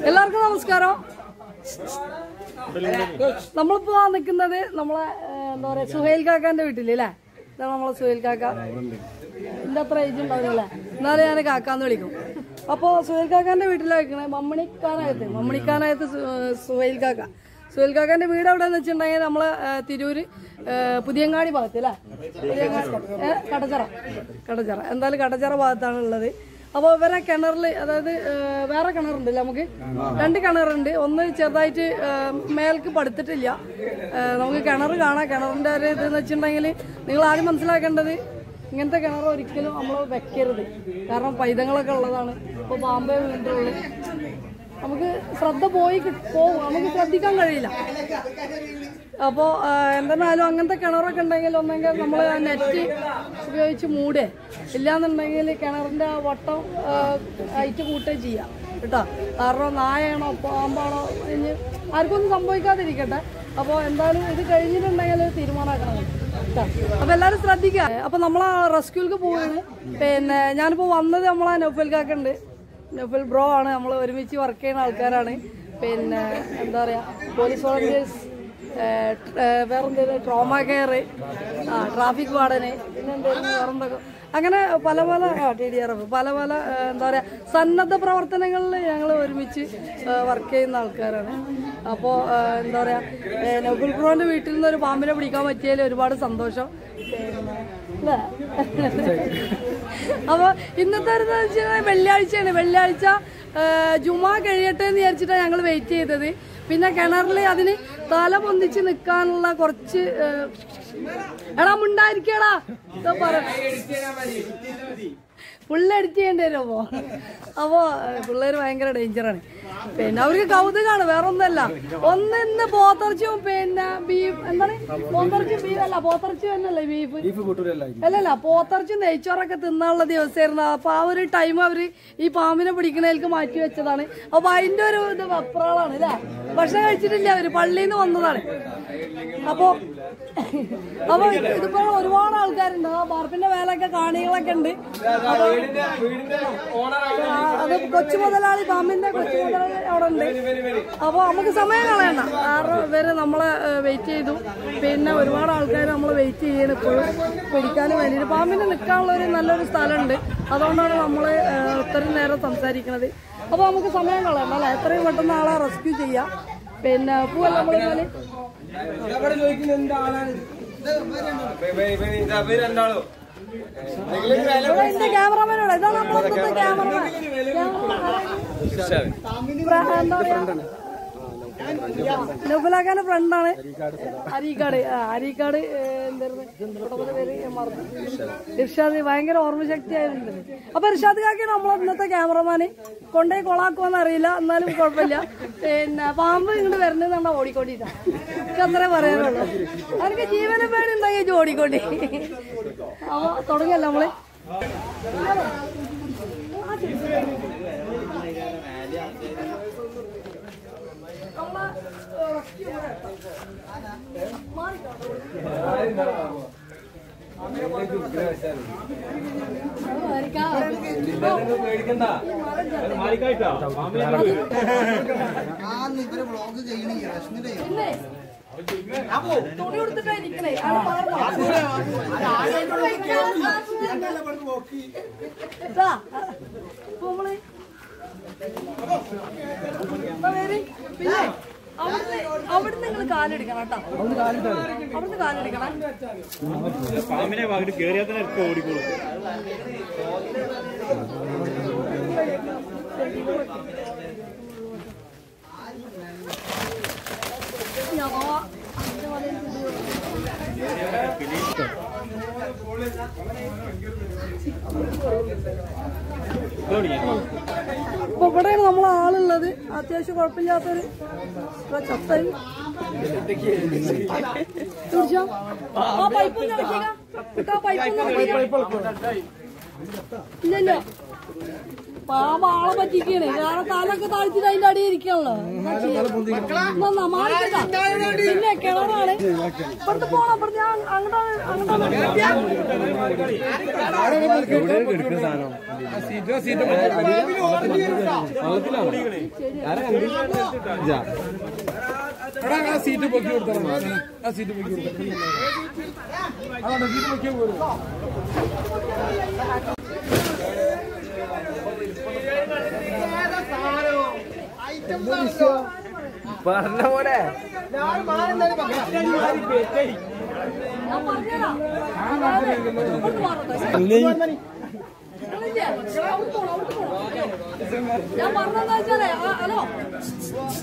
എല്ലാവർക്കും നമസ്കാരം. നമ്മളിപ്പോ നിൽക്കുന്നത് നമ്മളെ എന്താ പറയാ സുഹൈൽ കാക്കാന്റെ വീട്ടില് അല്ലേ? ഇതാണ് നമ്മളെ സുഹൈൽ കാക്ക. എന്റെ അത്ര ഏജ് ഉണ്ടാവില്ലല്ലേ, എന്നാലും ഞാൻ കാക്കാന്ന് വിളിക്കും. അപ്പൊ സുഹൈൽ കാക്കാന്റെ വീട്ടിലാണ് വെക്കണേ, മമ്മണിക്കാനകത്ത് സുഹൈൽ കാക്ക. സുഹൈൽ കാക്കാന്റെ വീട് എവിടെയെന്ന് വെച്ചിട്ടുണ്ടെങ്കിൽ നമ്മളെ തിരൂര് പുതിയങ്ങാടി ഭാഗത്ത് അല്ലേ? കടച്ചറ എന്തായാലും കടച്ചറ ഭാഗത്താണ് ഉള്ളത്. അപ്പോൾ ഇവരെ കിണറിൽ, അതായത് വേറെ കിണറുണ്ടല്ലോ, നമുക്ക് 2 കിണറുണ്ട്. ഒന്ന് ചെറുതായിട്ട് മേൽക്ക് പടുത്തിട്ടില്ല. നമുക്ക് കിണർ കാണാം. കിണറിൻ്റെ ഒരു ഇതെന്ന് വെച്ചിട്ടുണ്ടെങ്കിൽ നിങ്ങൾ ആദ്യം മനസ്സിലാക്കേണ്ടത്, ഇങ്ങനത്തെ കിണർ ഒരിക്കലും നമ്മൾ വെക്കരുത്. കാരണം പൈതങ്ങളൊക്കെ ഉള്ളതാണ്. ഇപ്പോൾ പാമ്പേ വീണ്ടുള്ളൂ, നമുക്ക് ശ്രദ്ധ പോകും, നമുക്ക് ശ്രദ്ധിക്കാൻ കഴിയില്ല. അപ്പോൾ എന്തായാലും അങ്ങനത്തെ കിണറൊക്കെ ഉണ്ടെങ്കിൽ ഒന്നെങ്കിൽ നമ്മൾ നെറ്റ് ഉപയോഗിച്ച് മൂടേ, ഇല്ലാന്നുണ്ടെങ്കിൽ കിണറിൻ്റെ വട്ടം ഹൈറ്റ് കൂട്ടുകയും ചെയ്യാം കേട്ടോ. കാരണം നായയാണോ പാമ്പാണോ ഇനി ആർക്കൊന്നും സംഭവിക്കാതിരിക്കട്ടെ. അപ്പോൾ എന്തായാലും ഇത് കഴിഞ്ഞിട്ടുണ്ടെങ്കിൽ തീരുമാനമാക്കണം കേട്ടോ. അപ്പോൾ എല്ലാവരും ശ്രദ്ധിക്കുക. അപ്പോൾ നമ്മൾ റെസ്ക്യൂക്ക് പോവുകയാണ്. പിന്നെ ഞാനിപ്പോൾ വന്നത് നമ്മളെ നൗഫൽ കാക്കുണ്ട്, നൗഫൽ ബ്രോ ആണ്. നമ്മൾ ഒരുമിച്ച് വർക്ക് ചെയ്യുന്ന ആൾക്കാരാണ്. പിന്നെ എന്താ പറയുക, പോലീസ് വോളണ്ടിയേഴ്സ്, വേറെന്തെങ്കിലും ട്രോമ കെയർ, ട്രാഫിക് വാർഡന്, പിന്നെ എന്തെങ്കിലും വേറെന്തൊക്കെ അങ്ങനെ പല TDRF പല എന്താ പറയുക സന്നദ്ധ പ്രവർത്തനങ്ങളിൽ ഞങ്ങൾ ഒരുമിച്ച് വർക്ക് ചെയ്യുന്ന ആൾക്കാരാണ്. അപ്പോൾ എന്താ പറയുക, നൗഫൽ ബ്രോന്റെ വീട്ടിൽ നിന്ന് ഒരു പാമ്പിനെ പിടിക്കാൻ പറ്റിയതിൽ ഒരുപാട് സന്തോഷം. അല്ലേ? അപ്പോൾ ഇന്നത്തെ ഒരു വെള്ളിയാഴ്ചയാണ്. വെള്ളിയാഴ്ച ജുമാ കഴിയട്ടെ എന്ന് വിചാരിച്ചിട്ടാണ് ഞങ്ങൾ വെയിറ്റ് ചെയ്തത്. പിന്നെ കിണറിൽ അതിന് തല പൊന്തിച്ച് നിൽക്കാനുള്ള കുറച്ച് മുണ്ടായിരിക്കടാ ഫുള്ള് എഡിറ്റ് ചെയ്യേണ്ടി വരുമോ? അപ്പോൾ പിള്ളേർ ഭയങ്കര ഡേഞ്ചറാണ്. പിന്നെ അവർക്ക് കൗതുകമാണ്, വേറെ ഒന്നല്ല. ഇന്ന് പോത്തിറച്ചിയും പിന്നെ ബീഫ്, എന്താണ് പോത്തിറച്ചി ബീഫ് അല്ല, പോത്തിറച്ചി തന്നെയല്ലേ ബീഫ് അല്ലല്ല, പോത്തിറച്ചി നെയ്ച്ചോറൊക്കെ തിന്നാനുള്ള ദിവസമായിരുന്നു. അപ്പൊ ആ ഒരു ടൈം അവര് ഈ പാമ്പിനെ പിടിക്കണേക്ക് മാറ്റി വെച്ചതാണ്. അപ്പൊ അതിന്റെ ഒരു ഇത് വെപ്രാളാണ് അല്ലേ? ഭക്ഷണം കഴിച്ചിട്ടില്ല, അവര് പള്ളിയിൽ നിന്ന് വന്നതാണ്. അപ്പൊ ഇതിപ്പോ ഒരുപാട് ആൾക്കാരുണ്ട്. ആ ബാർപ്പിന്റെ മേലൊക്കെ കാണികളൊക്കെ ഉണ്ട്. അത് കൊച്ചു മുതലാളി, പാമ്പിന്റെ കൊച്ചു മുതലാളി അവിടെ ഉണ്ട്. അപ്പൊ നമുക്ക് സമയം കളയണ്ട, കാരണം ഇവര് നമ്മളെ വെയിറ്റ് ചെയ്തു. പിന്നെ ഒരുപാട് ആൾക്കാർ നമ്മളെ വെയിറ്റ് ചെയ്യണം ഇപ്പോഴും പിടിക്കാനും വേണ്ടിയിട്ട്. പാമ്പിന് നിൽക്കാനുള്ള ഒരു നല്ലൊരു സ്ഥലമുണ്ട്, അതുകൊണ്ടാണ് നമ്മള് ഇത്രയും നേരം സംസാരിക്കുന്നത്. അപ്പൊ നമുക്ക് സമയം കളയണ്ട അല്ലെ, എത്രയും പെട്ടെന്ന് ആളെ റെസ്ക്യൂ ചെയ്യാം. പിന്നെ പൂവല്ല നമ്മള് ക്യാമറമാനോട്, ഇതാണ് നമ്മളെ ക്യാമറമാൻ. നൗഫലാക്കാന്റെ ഫ്രണ്ടാണ് അരീക്കാട്. എന്തായിരുന്നു പേര് ഇർഷാദ്. ഭയങ്കര ഓർമ്മശക്തി ആയിട്ടുണ്ട്. അപ്പൊ ഇർഷാദ് കാക്കാണ് നമ്മളെ ഇന്നത്തെ ക്യാമറമാന്. കൊണ്ടേ കൊളാക്കുമെന്ന് അറിയില്ല, എന്നാലും കുഴപ്പമില്ല. പിന്നെ പാമ്പ് ഇങ്ങോട്ട് വരുന്നതാണ്ടാ ഓടിക്കൊണ്ടിട്ടാ, എനിക്ക് അത്രേ പറയാനുള്ളൂ. എനിക്ക് ജീവനെ പേടി ഉണ്ടെങ്കിൽ ഓടിക്കൊണ്ടി. അപ്പൊ തുടങ്ങിയല്ലോ നമ്മള്. തുണി കൊടുത്തിട്ടായിരിക്കണേ പിന്നെ അവിടുന്ന് നിങ്ങൾ കാലെടുക്കണം കേട്ടോ. അവിടുന്ന് കാലെടുക്കണം. പാമ്പിനെ കേറിയാൽ തന്നെ ഓടിക്കോളൂ. ഇപ്പൊ ഇവിടെയാണ് നമ്മളെ ആളുള്ളത്. അത്യാവശ്യം കുഴപ്പമില്ലാത്തൊരു ചത്തരി കുടിച്ചോ. ആ പൈപ്പൊന്നും ഇറക്കിയ പൈപ്പൊന്നും ഇല്ലല്ലോ. പാമ്പ് ആളെ പറ്റിക്കാണ്. കാരണം തലൊക്കെ താഴ്ത്തിട്ട് അതിന്റെ അടിയിൽ ഇരിക്കണല്ലോ. പിന്നെ കിണറാണ്. ഇപ്പുറത്ത് പോണം. ഇപ്പുറത്ത് ഞാൻ അങ്ങോട്ടാണ് സീറ്റ് പൊക്കി കൊടുത്തോ ആ സീറ്റ് പൊക്കി കൊടുത്തോ സീറ്റ് പൊക്കി പറഞ്ഞ പോലെ ഞാൻ പറഞ്ഞെന്താ വെച്ചാലേ ഹലോ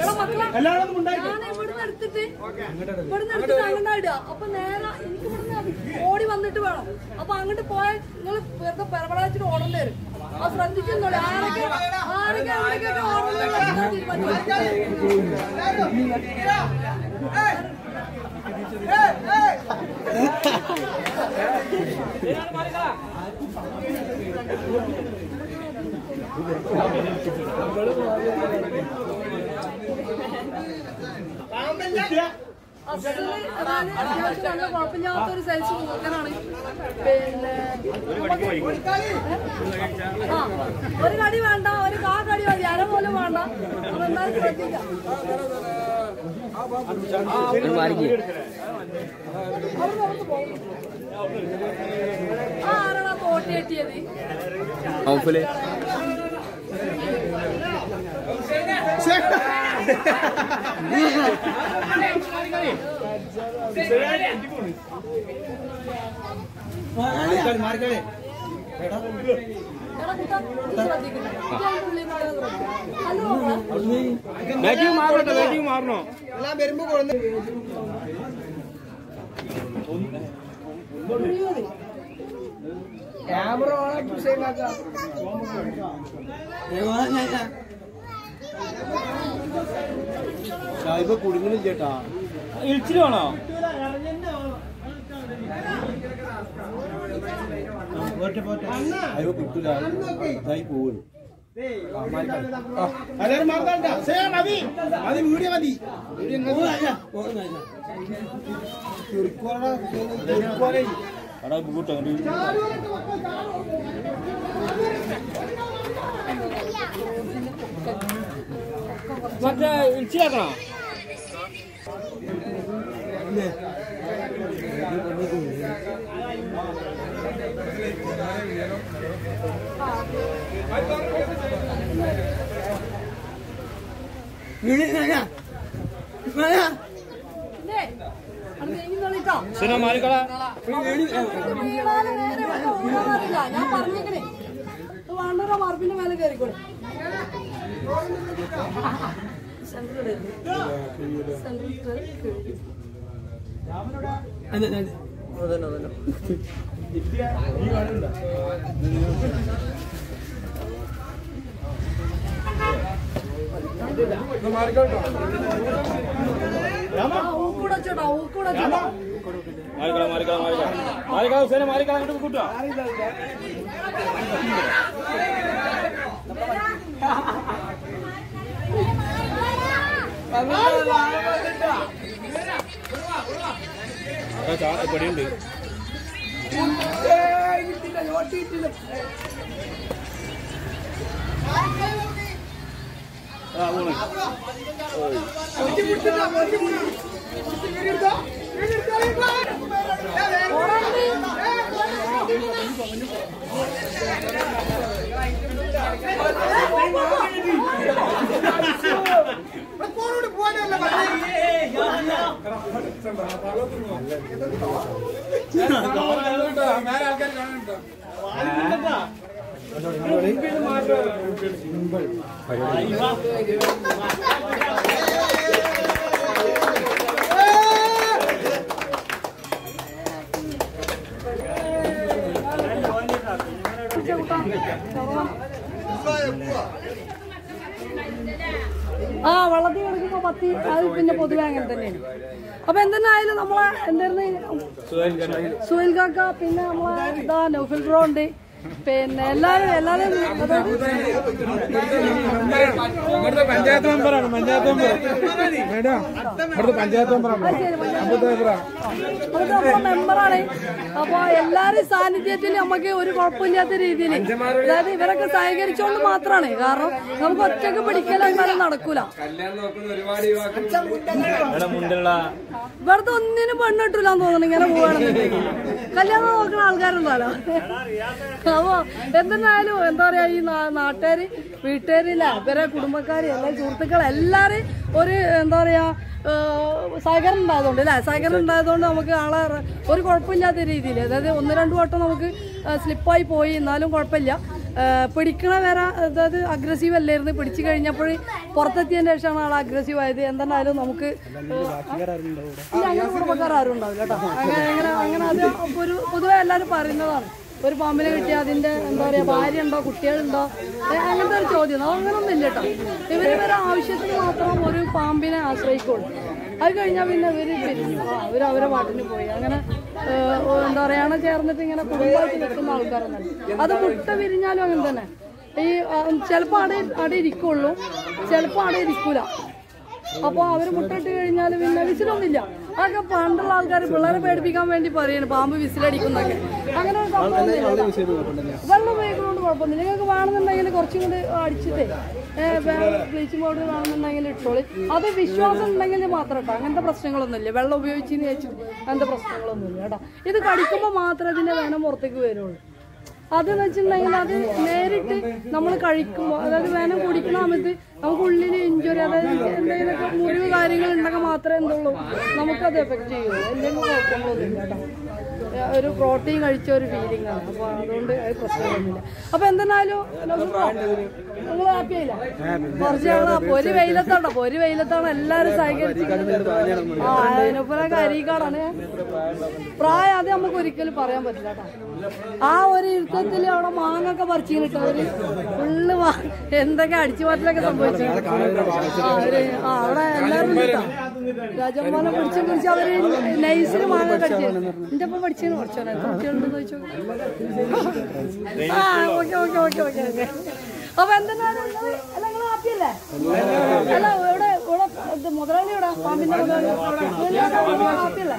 എടാ മക്കളെ ഞാൻ ഇവിടുന്ന് എടുത്തിട്ട് അങ്ങനെ ഇടുക. അപ്പൊ നേരെ എനിക്ക് ഇവിടുന്ന് ഓടി വന്നിട്ട് വേണം. അപ്പൊ അങ്ങോട്ട് പോയാൽ നിങ്ങൾ വെറുതെ പെരപടാച്ചിട്ട് ഓടേണ്ടി വരും. ആ ശ്രദ്ധിക്കുന്നുള്ളൂ. ആരൊക്കെ എവിടേക്കൊക്കെ നല്ല കുഴപ്പമില്ലാത്തൊരു സൈസ് മൂക്കനാണ്. പിന്നെ ഒരു കടി വേണ്ട, ഒരു കടി മതി, അര പോലും വേണ്ട. അതെന്തായാലും ശ്രദ്ധിക്കാം. ആരാണ് തോട്ടി കെട്ടിയത്? മാറണോ എല്ലാം വരുമ്പോ കൊണ്ടു ക്യാമറ ഇപ്പൊ കുടുങ്ങുന്നില്ല ചേട്ടാ. ഇച്ചിരി വേണോ? അയ്യോ കിട്ടൂല, ഇതായി പോകുന്നു. എല്ലാരും മതി മതി വീഡിയോ മതി. മറ്റേ ഇച്ചിരിയാക്കണോ? ഞാൻ പറഞ്ഞേക്കണേ വേണ്ടോ മാർപ്പിന്റെ മേലെ കയറിക്കോളെ. ഊക്കൂടച്ചോട്ടാ ഊക്കൂടച്ചോട്ടാ കൂട്ടാ പടിയുണ്ട്. ആ വെള്ളത്തിൽ കിടക്കുമ്പോ പത്തി അത് പിന്നെ പൊതുവെ അങ്ങനെ തന്നെയാണ്. അപ്പൊ എന്തെന്നായാലും നമ്മളെ എന്തായിരുന്നു സുഹൈൽ കാക്ക, പിന്നെ നമ്മളെ ഇതാ നൗഫൽ ബ്രോ ഉണ്ട്, പിന്നെ എല്ലാരും അതായത് ഇവിടുത്തെ പഞ്ചായത്ത് മെമ്പറാണ്. പഞ്ചായത്ത് മെമ്പർ മേഡം, ഇവിടുത്തെ പഞ്ചായത്ത് മെമ്പറാണ്. മെമ്പറാണ്. അപ്പൊ എല്ലാരും സാന്നിധ്യത്തിൽ നമുക്ക് ഒരു കുഴപ്പമില്ലാത്ത രീതിയിൽ, അതായത് ഇവരൊക്കെ സഹകരിച്ചോണ്ട് മാത്രമാണ്. കാരണം നമുക്ക് ഒറ്റക്ക് പിടിക്കലാലും നടക്കൂല. ഇവിടുത്തെ ഒന്നിനും പെണ്ണിട്ടില്ലാന്ന് തോന്നുന്നു ഇങ്ങനെ പോവാണെന്നുണ്ടെങ്കിൽ. കല്യാണം നോക്കുന്ന ആൾക്കാരുണ്ടല്ലോ. അപ്പൊ എന്തെന്നായാലും എന്താ പറയാ, ഈ നാട്ടുകാര്, വീട്ടുകാരില്ല, ഇവരെ കുടുംബക്കാര്, എല്ലാ സുഹൃത്തുക്കൾ എല്ലാരും ഒരു എന്താ പറയാ സഹകരണം ഉണ്ടായതുകൊണ്ട് അല്ലേ, സഹകരണം ഉണ്ടായതുകൊണ്ട് നമുക്ക് ആളെ ഒരു കുഴപ്പമില്ലാത്ത രീതിയിൽ, അതായത് 1-2 വട്ടം നമുക്ക് സ്ലിപ്പായി പോയി, എന്നാലും കുഴപ്പമില്ല. പിടിക്കണ വരെ അതായത് അഗ്രസീവ് അല്ലായിരുന്നു. പിടിച്ചു കഴിഞ്ഞപ്പോൾ പുറത്തെത്തിയതിന് ശേഷമാണ് ആൾ അഗ്രസീവ് ആയത്. എന്തായാലും നമുക്ക് അങ്ങനെ കുടുംബക്കാരും ഉണ്ടാവില്ല കേട്ടോ. അങ്ങനെ അത് ഒരു പൊതുവെ എല്ലാവരും പറയുന്നതാണ്. ഒരു പാമ്പിനെ കിട്ടിയാൽ അതിന്റെ എന്താ പറയാ ഭാര്യ ഉണ്ടോ, കുട്ടികളുണ്ടോ, അങ്ങനത്തെ ഒരു ചോദ്യം. അങ്ങനൊന്നും ഇല്ല കേട്ടോ. ഇവരെ ആവശ്യത്തിന് മാത്രം ഒരു പാമ്പിനെ ആശ്രയിക്കുള്ളൂ. അത് കഴിഞ്ഞാൽ പിന്നെ ഇവർ അവരെ പാട്ടിന് പോയി. അങ്ങനെ എന്താ പറയാ ചേർന്നിട്ട് ഇങ്ങനെ കുടുംബമായിട്ട് നിൽക്കുന്ന ആൾക്കാരൊന്നല്ല. അത് മുട്ട വിരിഞ്ഞാലും അങ്ങനെ തന്നെ. ഈ ചിലപ്പോൾ അവിടെ ഇരിക്കുള്ളൂ, ചിലപ്പോൾ അവിടെ ഇരിക്കൂല. അപ്പോൾ അവർ മുട്ടയിട്ട് കഴിഞ്ഞാൽ പിന്നെ വിസിലൊന്നുമില്ല. അതൊക്കെ പണ്ടുള്ള ആൾക്കാർ പിള്ളേരെ പേടിപ്പിക്കാൻ വേണ്ടി പറയാണ് പാമ്പ് വിസിലടിക്കുന്നൊക്കെ. അങ്ങനെ ഒരു സംഭവം വെള്ളം ഉപയോഗിക്കുന്നതുകൊണ്ട് കുഴപ്പമൊന്നുമില്ല. നിങ്ങൾക്ക് വേണമെന്നുണ്ടെങ്കിൽ കുറച്ചും കൂടി അടിച്ചിട്ടേ ബ്ലീച്ചിങ് പൗഡർ വേണമെന്നുണ്ടെങ്കിൽ ഇട്ടോളി. അത് വിശ്വാസം ഉണ്ടെങ്കിൽ മാത്രം കേട്ടോ. അങ്ങനത്തെ പ്രശ്നങ്ങളൊന്നുമില്ല. വെള്ളം ഉപയോഗിച്ചെന്ന് വെച്ചിട്ട് അങ്ങനത്തെ പ്രശ്നങ്ങളൊന്നുമില്ല കേട്ടോ. ഇത് കടിക്കുമ്പോൾ മാത്രമേ ഇതിൻ്റെ വേനം പുറത്തേക്ക് വരുള്ളൂ. അതെന്ന് വെച്ചിട്ടുണ്ടെങ്കിൽ അത് നേരിട്ട് നമ്മൾ കഴിക്കുമ്പോൾ, അതായത് വേനം കുടിക്കുന്ന സമയത്ത് നമുക്ക് ഉള്ളിൽ ഇഞ്ചുറി, അതായത് എന്തെങ്കിലുമൊക്കെ മുറിവ് കാര്യങ്ങൾ ഉണ്ടെങ്കിൽ മാത്രമേ എന്തുള്ളൂ നമുക്കത് എഫക്ട് ചെയ്യുള്ളൂ. എന്തെങ്കിലും കുഴപ്പങ്ങളൊന്നുമില്ല കേട്ടോ. ഒരു പ്രോട്ടീൻ കഴിച്ച ഒരു ഫീലിംഗ് ആണ്. അപ്പോൾ അതുകൊണ്ട് അത് പ്രശ്നമൊന്നുമില്ല. അപ്പോൾ എന്തെന്നാലും നിങ്ങൾ ഹാപ്പി ആയില്ല? കുറച്ച് ഒരു വെയിലത്താണോ, ഒരു വെയിലത്താണ് എല്ലാവരും സഹകരിച്ചിരിക്കുന്നത്. അതിനൊപ്പം അരീക്കാടാണ് പ്രായം. അത് നമുക്ക് ഒരിക്കലും പറയാൻ പറ്റില്ല കേട്ടോ. ആ ഒരു ഇരുത്തത്തിൽ അവിടെ മാങ്ങൊക്കെ പറിച്ചിട്ട് അവര് ഫുള്ള് എന്തൊക്കെ അടിച്ചു മാറ്റലൊക്കെ സംഭവിച്ചു. അവിടെ എല്ലാവരും രാജമ്മനെ പിടിച്ച് അവര് നൈസിന് മാങ്ങ കടിച്ചു. എന്റെ ഒപ്പം പഠിച്ചതിന് കുറച്ചോ കുട്ടികളുണ്ടെന്ന് ചോദിച്ചു. ഓക്കെ. അപ്പൊ എന്തെന്നാലും അല്ല നിങ്ങൾ ഹാപ്പിയല്ലേ? അല്ല ഇവിടെ മുതലാളി ഇവിടെ പാമ്പിന്റെ മുതലാളി ഹാപ്പിയല്ലേ?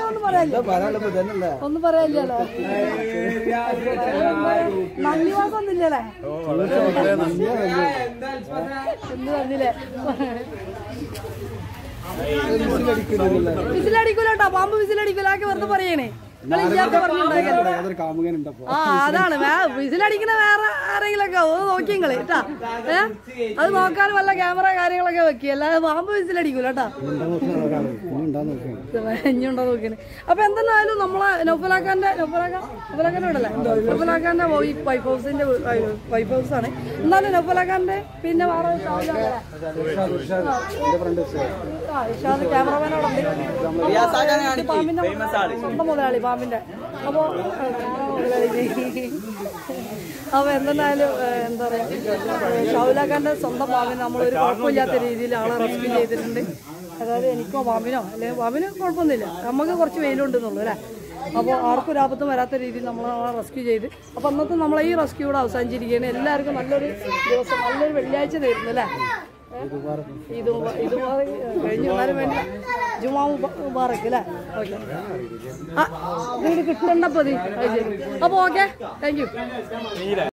ഒന്നും പറയാനില്ല. ഒന്നും പറയാനില്ലല്ലോ. നന്ദി വാക്കൊന്നുമില്ലല്ലേ? എന്ത് പറഞ്ഞില്ലേ? വിസിലടിക്കൂല കേട്ടോ. പാമ്പ് വിസിലടിക്കൂല. വെറുതെ പറയണേ. അതാണ് വിസിലടിക്കുന്ന വേറെ ആരെങ്കിലൊക്കെ നോക്കി നിങ്ങള് കേട്ടാ. അത് നോക്കാനും വല്ല ക്യാമറ കാര്യങ്ങളൊക്കെ വെക്കി. അല്ലാതെ പാമ്പ് വിസിലടിക്കൂല കേട്ടാ. ഇനിയുണ്ടോ നോക്കിയാണ്. അപ്പൊ എന്തെന്നായാലും നമ്മളെ നൗഫലാക്കാന്റെ ഇവിടല്ലേ, നൗഫലാക്കാന്റെ വൈഫ് ഹൗസിന്റെ വൈഫ് ഹൗസ് ആണ്. എന്നാലും നൗഫലാക്കാന്റെ പിന്നെ വേറെ ക്യാമറമാനോടുണ്ട്. പാമ്പിന്റെ സ്വന്തം മുതലാളി പാമ്പിന്റെ. അപ്പൊ എന്തെന്നായാലും എന്താ പറയാ, ഷൗലാഖാന്റെ സ്വന്തം പാമ്പിനെ നമ്മളൊരു കുഴപ്പമില്ലാത്ത രീതിയിൽ ആളെ റെസ്ക്യൂ ചെയ്തിട്ടുണ്ട്. അതായത് എനിക്കോ പാമ്പിനോ അല്ലെങ്കിൽ പാമ്പിന് കുഴപ്പമൊന്നുമില്ല, നമുക്ക് കുറച്ച് വെയിലുണ്ടെന്നുള്ളൂ അല്ലേ. അപ്പോൾ ആർക്കും ഒരു ആപത്തും വരാത്ത രീതിയിൽ നമ്മൾ റെസ്ക്യൂ ചെയ്ത്. അപ്പോൾ അന്നത്തെ നമ്മളെ ഈ റെസ്ക്യൂ കൂടെ അവസാനിച്ചിരിക്കുകയാണ്. എല്ലാവർക്കും നല്ലൊരു ദിവസം, നല്ലൊരു വെള്ളിയാഴ്ച തരുന്നു അല്ലേ. ഇത് കഴിഞ്ഞു വന്നാലും വേണ്ടി ജുമാ മുബാറക്ക് അല്ലേ. ഓക്കെ, ഇതിന് കിട്ടണ്ടപ്പോ. അത് ശരി. അപ്പോൾ ഓക്കെ, താങ്ക് യു.